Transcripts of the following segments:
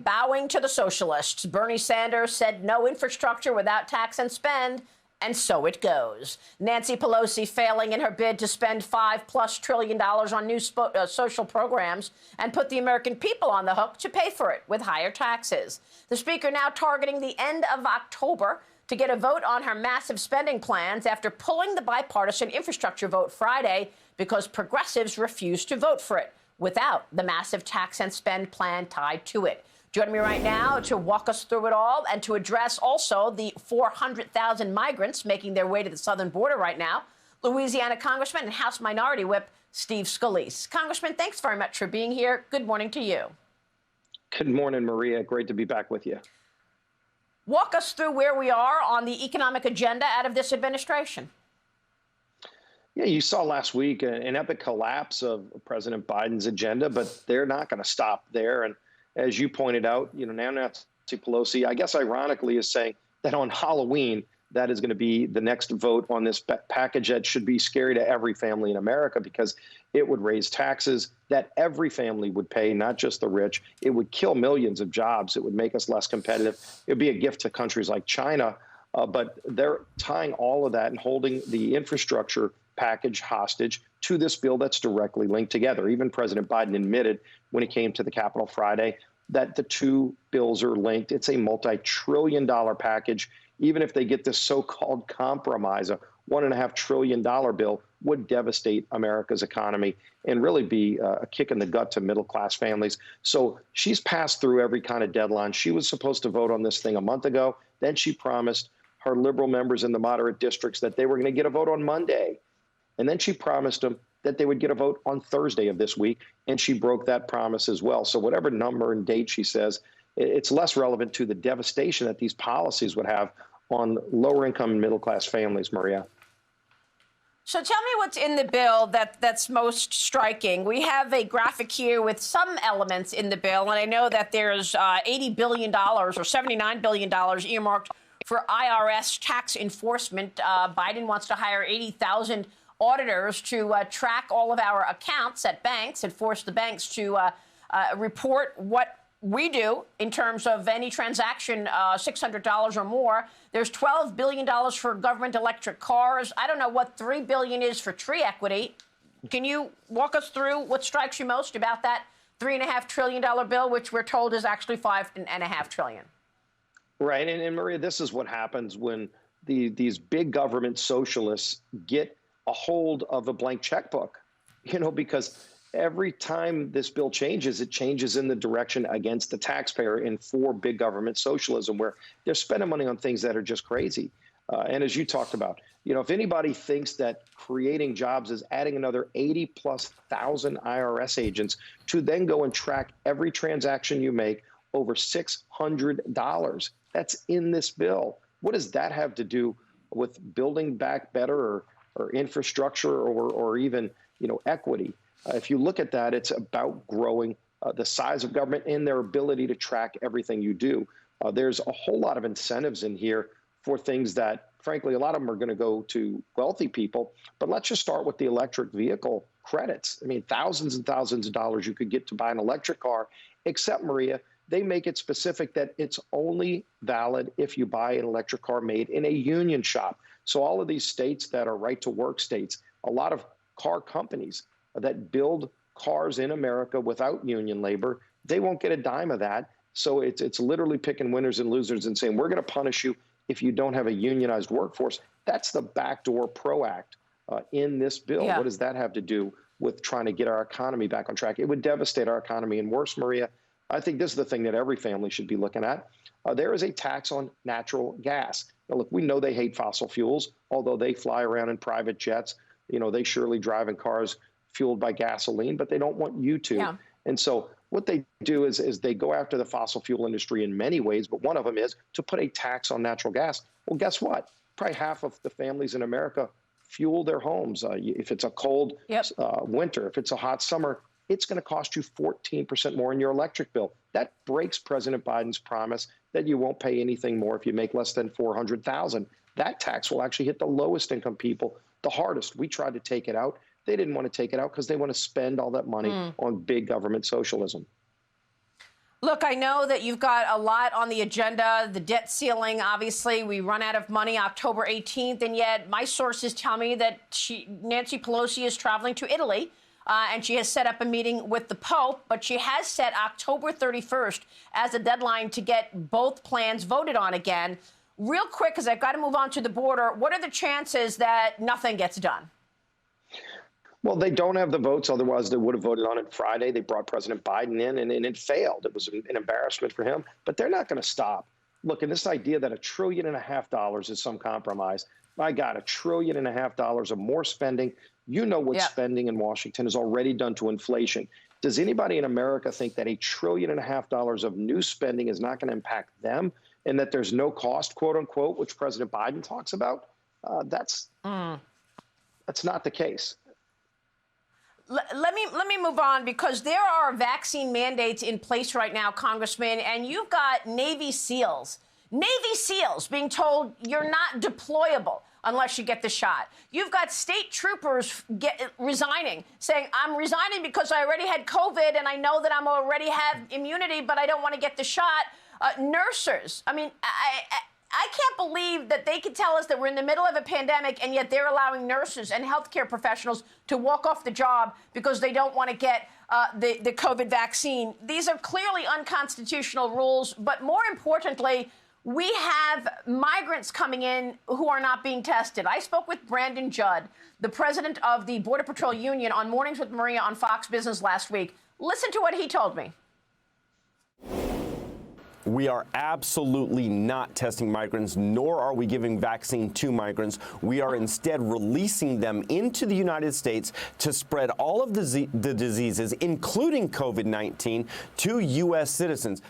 bowing to the socialists. Bernie Sanders said no infrastructure without tax and spend, and so it goes. Nancy Pelosi failing in her bid to spend $5+ trillion on new social programs and put the American people on the hook to pay for it with higher taxes. The speaker now targeting the end of October to get a vote on her massive spending plans after pulling the bipartisan infrastructure vote Friday because progressives refused to vote for it without the massive tax and spend plan tied to it. Joining me right now to walk us through it all and to address also the 400,000 migrants making their way to the southern border right now, Louisiana Congressman and House Minority Whip Steve Scalise. Congressman, thanks very much for being here. Good morning to you. Good morning, Maria. Great to be back with you. Walk us through where we are on the economic agenda out of this administration. Yeah, you saw last week an epic collapse of President Biden's agenda, but they're not going to stop there. And as you pointed out, now Nancy Pelosi, I guess ironically, is saying that on Halloween, that is going to be the next vote on this package that should be scary to every family in America because it would raise taxes that every family would pay, not just the rich. It would kill millions of jobs. It would make us less competitive. It would be a gift to countries like China. But they're tying all of that and holding the infrastructure package hostage to this bill that's directly linked together. Even President Biden admitted when he came to the Capitol Friday that the two bills are linked. It's a multi-trillion-dollar package. Even if they get this so-called compromise, a $1.5 trillion bill would devastate America's economy and really be a kick in the gut to middle-class families. So she's passed through every kind of deadline. She was supposed to vote on this thing a month ago. Then she promised her liberal members in the moderate districts that they were going to get a vote on Monday. And then she promised them that they would get a vote on Thursday of this week, and she broke that promise as well. So whatever number and date she says, it's less relevant to the devastation that these policies would have on lower-income and middle-class families, Maria. So tell me what's in the bill that's most striking. We have a graphic here with some elements in the bill, and I know that there's $80 billion or $79 billion earmarked for IRS tax enforcement. Biden wants to hire 80,000 auditors to track all of our accounts at banks and force the banks to report what we do in terms of any transaction, $600 or more. There's $12 billion for government electric cars. I don't know what $3 billion is for tree equity. Can you walk us through what strikes you most about that $3.5 trillion bill, which we're told is actually $5.5 trillion? Right. And Maria, this is what happens when these big government socialists get a hold of a blank checkbook, because every time this bill changes, it changes in the direction against the taxpayer and for big government socialism, where they're spending money on things that are just crazy. And as you talked about, if anybody thinks that creating jobs is adding another 80+ thousand IRS agents to then go and track every transaction you make over $600, that's in this bill. What does that have to do with building back better or infrastructure or even, equity? If you look at that, it's about growing the size of government and their ability to track everything you do. There's a whole lot of incentives in here for things that, frankly, a lot of them are going to go to wealthy people. But let's just start with the electric vehicle credits. I mean, thousands and thousands of dollars you could get to buy an electric car, except, Maria, they make it specific that it's only valid if you buy an electric car made in a union shop. So all of these states that are right-to-work states, a lot of car companies that build cars in America without union labor, they won't get a dime of that. So it's literally picking winners and losers and saying, we're going to punish you if you don't have a unionized workforce. That's the backdoor PRO Act in this bill. Yeah. What does that have to do with trying to get our economy back on track? It would devastate our economy. And worse, Maria, I think this is the thing that every family should be looking at. There is a tax on natural gas. Now, look, we know they hate fossil fuels, although they fly around in private jets. They surely drive in cars fueled by gasoline, but they don't want you to. Yeah. And so what they do is they go after the fossil fuel industry in many ways, but one of them is to put a tax on natural gas. Well, guess what? Probably half of the families in America fuel their homes. If it's a cold winter, if it's a hot summer, it's going to cost you 14% more in your electric bill. That breaks President Biden's promise that you won't pay anything more if you make less than $400,000. That tax will actually hit the lowest income people the hardest. We tried to take it out. They didn't want to take it out because they want to spend all that money on big government socialism. Look, I know that you've got a lot on the agenda, the debt ceiling. Obviously, we run out of money October 18th, and yet my sources tell me that Nancy Pelosi is traveling to Italy, and she has set up a meeting with the Pope, but she has set October 31st as a deadline to get both plans voted on again. Real quick, because I've got to move on to the border, what are the chances that nothing gets done? Well, they don't have the votes. Otherwise, they would have voted on it Friday. They brought President Biden in, and it failed. It was an embarrassment for him. But they're not going to stop. Look, and this idea that $1.5 trillion is some compromise. My God, $1.5 trillion of more spending. You know what spending in Washington has already done to inflation. Does anybody in America think that $1.5 trillion of new spending is not going to impact them, and that there's no cost, quote unquote, which President Biden talks about? That's not the case. Let me move on, because there are vaccine mandates in place right now, Congressman, and you've got Navy SEALs being told you're not deployable unless you get the shot. You've got state troopers resigning, saying, I'm resigning because I already had COVID and I know that I'm already have immunity, but I don't want to get the shot. Nurses, I mean, I can't believe that they can tell us that we're in the middle of a pandemic, and yet they're allowing nurses and healthcare professionals to walk off the job because they don't want to get the COVID vaccine. These are clearly unconstitutional rules, but more importantly, we have migrants coming in who are not being tested. I spoke with Brandon Judd, the president of the Border Patrol Union, on Mornings with Maria on Fox Business last week. Listen to what he told me. We are absolutely not testing migrants, nor are we giving vaccine to migrants. We are instead releasing them into the United States to spread all of the diseases, including COVID-19, to U.S. citizens.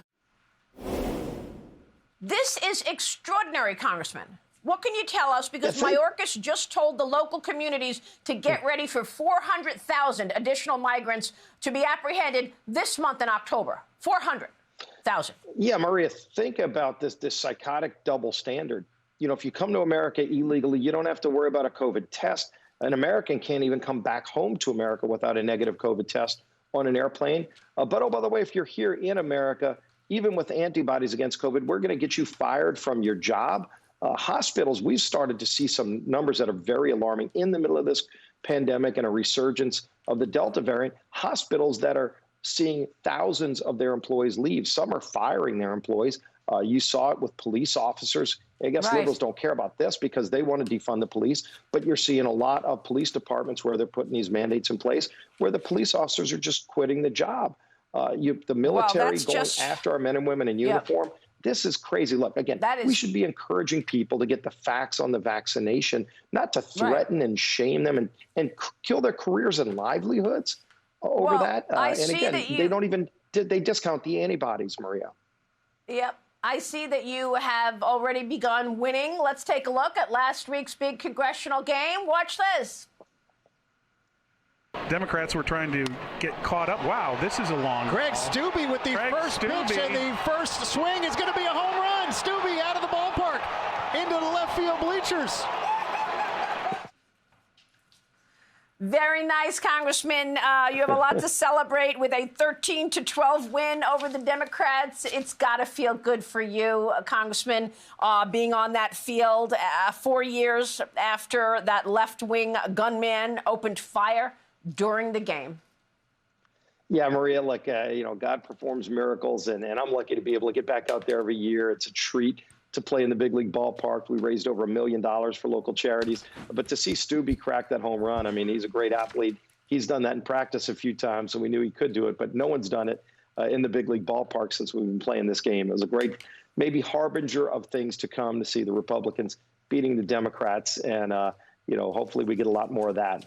This is extraordinary, Congressman. What can you tell us? Because Mayorkas just told the local communities to get ready for 400,000 additional migrants to be apprehended this month in October. 400,000. Yeah, Maria, think about this psychotic double standard. You know, if you come to America illegally, you don't have to worry about a COVID test. An American can't even come back home to America without a negative COVID test on an airplane. But, oh, by the way, if you're here in America, even with antibodies against COVID, we're going to get you fired from your job. Hospitals, we've started to see some numbers that are very alarming in the middle of this pandemic and a resurgence of the Delta variant. Hospitals that are seeing thousands of their employees leave. Some are firing their employees. You saw it with police officers. I guess liberals don't care about this because they want to defund the police, but you're seeing a lot of police departments where they're putting these mandates in place where the police officers are just quitting the job. The military going after our men and women in uniform. This is crazy. Look, again, we should be encouraging people to get the facts on the vaccination, not to threaten and shame them and kill their careers and livelihoods over that. And again, they discount the antibodies, Maria. Yep. I see that you have already begun winning. Let's take a look at last week's big congressional game. Watch this. Democrats were trying to get caught up. Wow, this is a long Greg Steube with the first pitch, and the first swing is going to be a home run. Steube out of the ballpark into the left field bleachers. Very nice, Congressman. You have a lot to celebrate with a 13-12 win over the Democrats. It's got to feel good for you, Congressman, being on that field 4 years after that left-wing gunman opened fire during the game. Yeah, Maria, look, God performs miracles, and I'm lucky to be able to get back out there every year. It's a treat to play in the big league ballpark. We raised over $1 million for local charities. But to see Steube crack that home run, I mean, he's a great athlete. He's done that in practice a few times, so we knew he could do it. But no one's done it in the big league ballpark since we've been playing this game. It was a great, maybe harbinger of things to come to see the Republicans beating the Democrats. And, hopefully we get a lot more of that.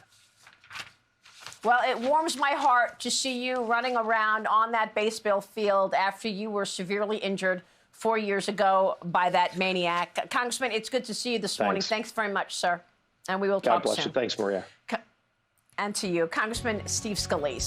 Well, it warms my heart to see you running around on that baseball field after you were severely injured 4 years ago by that maniac. Congressman, it's good to see you this morning. Thanks very much, sir. And we will talk soon. God bless you. Thanks, Maria. And to you, Congressman Steve Scalise.